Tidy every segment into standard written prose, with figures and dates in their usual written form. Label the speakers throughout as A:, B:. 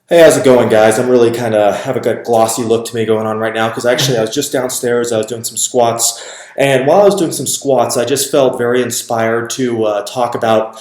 A: Hey, how's it going, guys? I'm really kind of have a glossy look to me going on right now because actually I was just downstairs. I was doing some squats, and while I was doing some squats, I just felt very inspired to talk about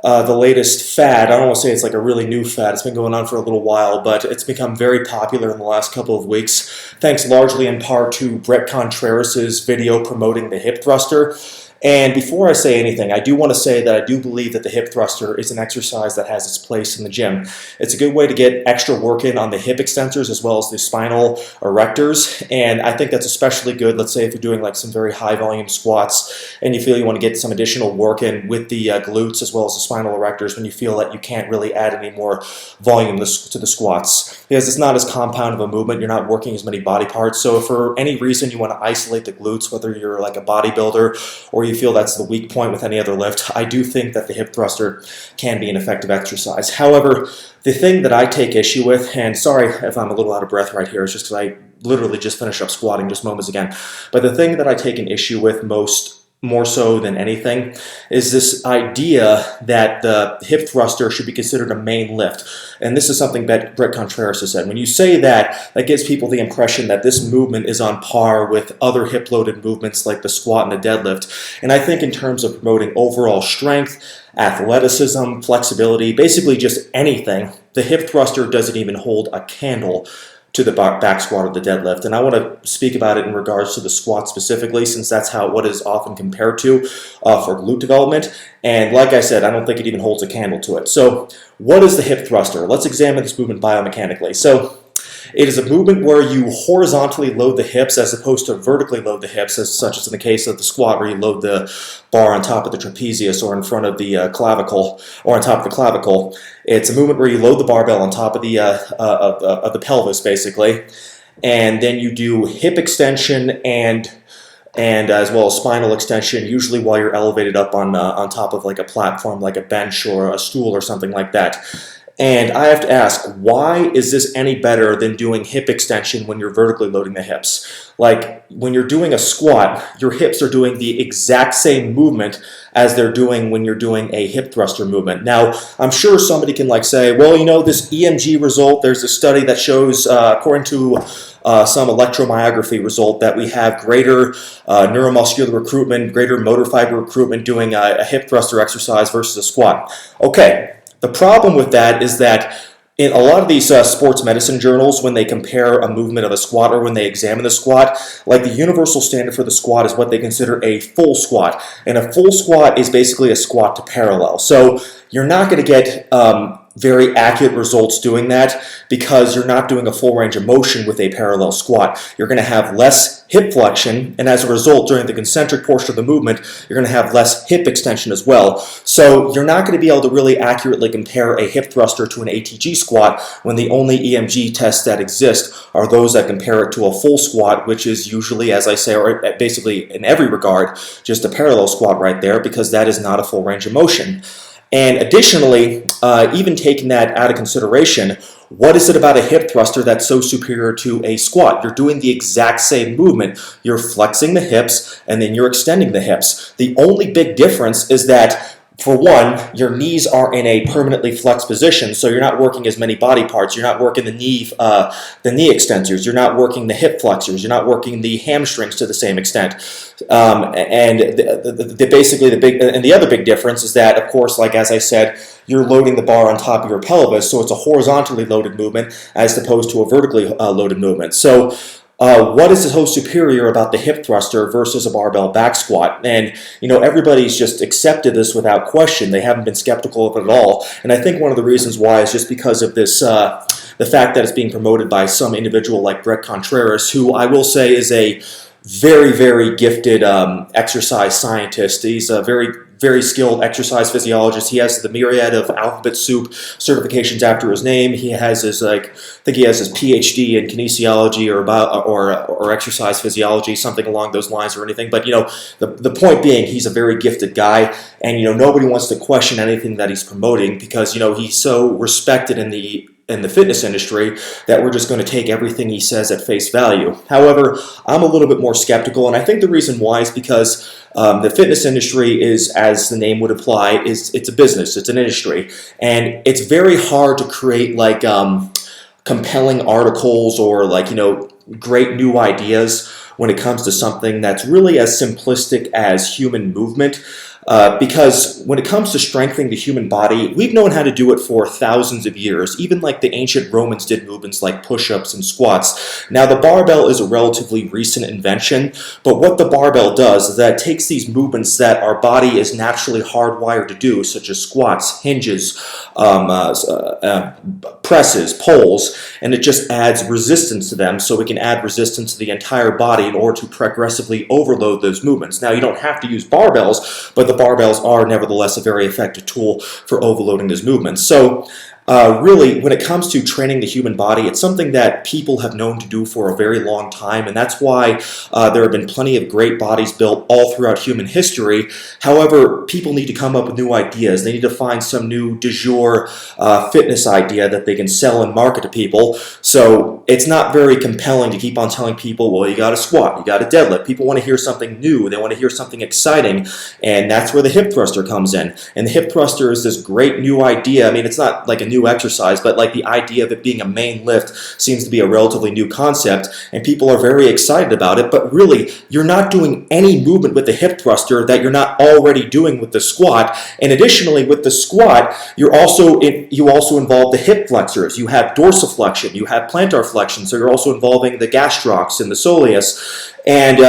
A: the latest fad. I don't want to say it's like a really new fad. It's been going on for a little while, but it's become very popular in the last couple of weeks, thanks largely in part to Brett Contreras' video promoting the hip thruster. And before I say anything, I do want to say that I do believe that the hip thruster is an exercise that has its place in the gym. It's a good way to get extra work in on the hip extensors as well as the spinal erectors, and I think that's especially good, let's say if you're doing like some very high volume squats and you feel you want to get some additional work in with the glutes as well as the spinal erectors when you feel that you can't really add any more volume to the squats. Because it's not as compound of a movement, you're not working as many body parts, so if for any reason you want to isolate the glutes, whether you're like a bodybuilder or you feel that's the weak point with any other lift, I do think that the hip thruster can be an effective exercise. However, the thing that I take issue with, and sorry if I'm a little out of breath right here, it's just because I literally just finished up squatting just moments again, but the thing that I take an issue with more so than anything, is this idea that the hip thruster should be considered a main lift. And this is something Brett Contreras has said. When you say that, that gives people the impression that this movement is on par with other hip-loaded movements like the squat and the deadlift. And I think in terms of promoting overall strength, athleticism, flexibility, basically just anything, the hip thruster doesn't even hold a candle to the back squat or the deadlift. And I want to speak about it in regards to the squat specifically, since that's what is often compared to for glute development. And like I said, I don't think it even holds a candle to it. So what is the hip thruster? Let's examine this movement biomechanically. So it is a movement where you horizontally load the hips as opposed to vertically load the hips, such as in the case of the squat where you load the bar on top of the trapezius or in front of the clavicle or on top of the clavicle. It's a movement where you load the barbell on top of the pelvis, basically, and then you do hip extension and as well as spinal extension, usually while you're elevated up on top of like a platform, like a bench or a stool or something like that. And I have to ask, why is this any better than doing hip extension when you're vertically loading the hips? Like, when you're doing a squat, your hips are doing the exact same movement as they're doing when you're doing a hip thruster movement. Now, I'm sure somebody can like say, well, you know, this EMG result, there's a study that shows, according to some electromyography result, that we have greater neuromuscular recruitment, greater motor fiber recruitment doing a hip thruster exercise versus a squat. Okay. The problem with that is that in a lot of these sports medicine journals, when they compare a movement of a squat or when they examine the squat, like the universal standard for the squat is what they consider a full squat. And a full squat is basically a squat to parallel. So you're not going to get very accurate results doing that because you're not doing a full range of motion with a parallel squat. You're going to have less hip flexion, and as a result, during the concentric portion of the movement, you're going to have less hip extension as well. So you're not going to be able to really accurately compare a hip thruster to an ATG squat when the only EMG tests that exist are those that compare it to a full squat, which is usually, as I say, or basically in every regard, just a parallel squat right there, because that is not a full range of motion. And additionally, even taking that out of consideration, what is it about a hip thruster that's so superior to a squat? You're doing the exact same movement. You're flexing the hips and then you're extending the hips. The only big difference is that, for one, your knees are in a permanently flexed position, so you're not working as many body parts. You're not working the knee extensors. You're not working the hip flexors. You're not working the hamstrings to the same extent. And the other big difference is that, of course, like as I said, you're loading the bar on top of your pelvis, so it's a horizontally loaded movement as opposed to a vertically loaded movement. So what is so superior about the hip thruster versus a barbell back squat? And, you know, everybody's just accepted this without question. They haven't been skeptical of it at all. And I think one of the reasons why is just because of this, the fact that it's being promoted by some individual like Brett Contreras, who I will say is a very, very gifted exercise scientist. He's a very skilled exercise physiologist. He has the myriad of alphabet soup certifications after his name. He has his I think he has his PhD in kinesiology or exercise physiology, something along those lines or anything. But you know, the point being, he's a very gifted guy, and you know, nobody wants to question anything that he's promoting because you know he's so respected in the fitness industry that we're just going to take everything he says at face value. However, I'm a little bit more skeptical, and I think the reason why is because the fitness industry is, as the name would imply, it's a business, it's an industry, and it's very hard to create like compelling articles or like, great new ideas when it comes to something that's really as simplistic as human movement. Because when it comes to strengthening the human body, we've known how to do it for thousands of years. Even like the ancient Romans did movements like push-ups and squats. Now the barbell is a relatively recent invention, but what the barbell does is that it takes these movements that our body is naturally hardwired to do, such as squats, hinges, presses, pulls, and it just adds resistance to them, so we can add resistance to the entire body in order to progressively overload those movements. Now you don't have to use barbells, but the barbells are nevertheless a very effective tool for overloading those movements. So really, when it comes to training the human body, it's something that people have known to do for a very long time, and that's why there have been plenty of great bodies built all throughout human history. However, people need to come up with new ideas. They need to find some new du jour fitness idea that they can sell and market to people. So it's not very compelling to keep on telling people, well, you got to squat, you got to deadlift. People want to hear something new. They want to hear something exciting, and that's where the hip thruster comes in. And the hip thruster is this great new idea. I mean, it's not like a new exercise, but like the idea of it being a main lift seems to be a relatively new concept, and people are very excited about it. But really, you're not doing any movement with the hip thruster that you're not already doing with the squat. And additionally, with the squat, you also involve the hip flexors. You have dorsiflexion, you have plantar flexion, so you're also involving the gastrocs and the soleus. And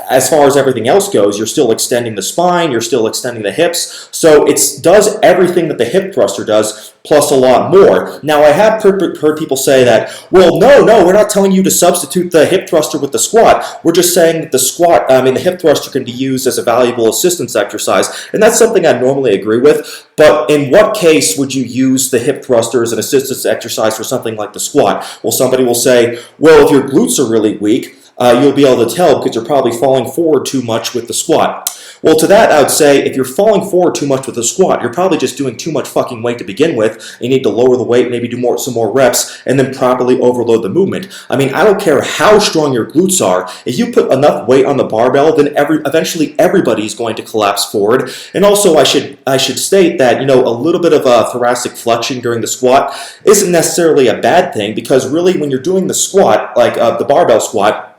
A: as far as everything else goes, you're still extending the spine, you're still extending the hips. So it does everything that the hip thruster does, plus a lot more. Now, I have heard people say that, well, no, we're not telling you to substitute the hip thruster with the squat. We're just saying that the hip thruster can be used as a valuable assistance exercise. And that's something I normally agree with. But in what case would you use the hip thruster as an assistance exercise for something like the squat? Well, somebody will say, well, if your glutes are really weak, you'll be able to tell because you're probably falling forward too much with the squat. Well, to that, I would say if you're falling forward too much with the squat, you're probably just doing too much fucking weight to begin with. You need to lower the weight, maybe do some more reps, and then properly overload the movement. I mean, I don't care how strong your glutes are. If you put enough weight on the barbell, then eventually everybody's going to collapse forward. And also, I should state that a little bit of a thoracic flexion during the squat isn't necessarily a bad thing, because really, when you're doing the squat, like the barbell squat,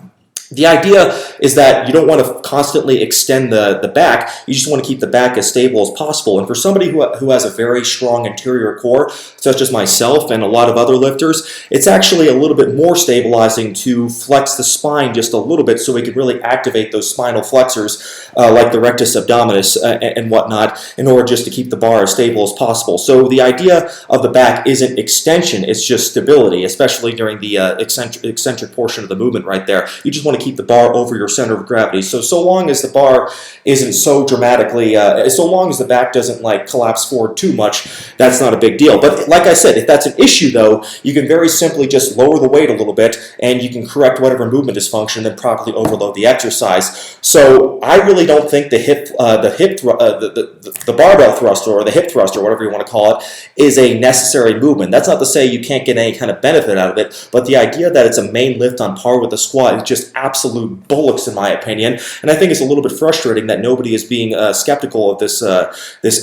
A: the idea is that you don't want to constantly extend the back. You just want to keep the back as stable as possible. And for somebody who has a very strong anterior core, such as myself and a lot of other lifters, it's actually a little bit more stabilizing to flex the spine just a little bit so we can really activate those spinal flexors like the rectus abdominis and whatnot in order just to keep the bar as stable as possible. So the idea of the back isn't extension, it's just stability, especially during the eccentric portion of the movement right there. You just want to keep the bar over your center of gravity. So long as the bar isn't so dramatically, so long as the back doesn't like collapse forward too much, that's not a big deal. But like I said, if that's an issue though, you can very simply just lower the weight a little bit and you can correct whatever movement dysfunction and then properly overload the exercise. So I really don't think the barbell thruster or the hip thruster, whatever you want to call it, is a necessary movement. That's not to say you can't get any kind of benefit out of it, but the idea that it's a main lift on par with the squat is just absolute bullocks in my opinion. And I think it's a little bit frustrating that nobody is being skeptical of this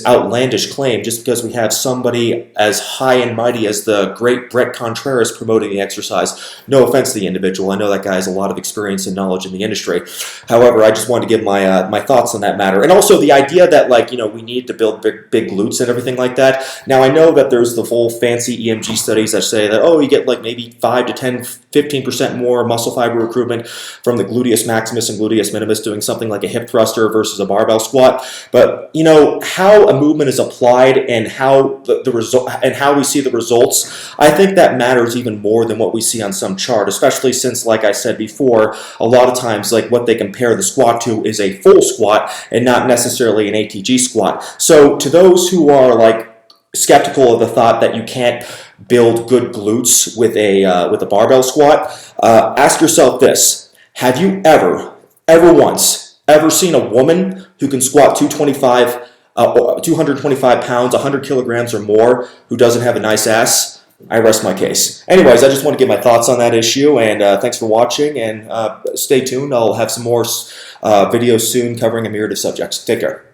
A: outlandish claim just because we have somebody as high and mighty as the great Brett Contreras promoting the exercise. No offense to the individual. I know that guy has a lot of experience and knowledge in the industry. However, I just wanted to give my thoughts on that matter. And also the idea that we need to build big glutes and everything like that. Now I know that there's the full fancy EMG studies that say that, you get like maybe 5 to 10, 15% more muscle fiber recruitment from the gluteus maximus and gluteus minimus doing something like a hip thruster versus a barbell squat. But how a movement is applied and how the result and how we see the results, I think that matters even more than what we see on some chart, especially since, like I said before, a lot of times what they compare the squat to is a full squat and not necessarily an ATG squat. So to those who are skeptical of the thought that you can't build good glutes with a barbell squat, ask yourself this: have you ever seen a woman who can squat 225 pounds, 100 kilograms or more, who doesn't have a nice ass? I rest my case. Anyways, I just want to give my thoughts on that issue, and thanks for watching, and stay tuned. I'll have some more videos soon covering a myriad of subjects. Take care.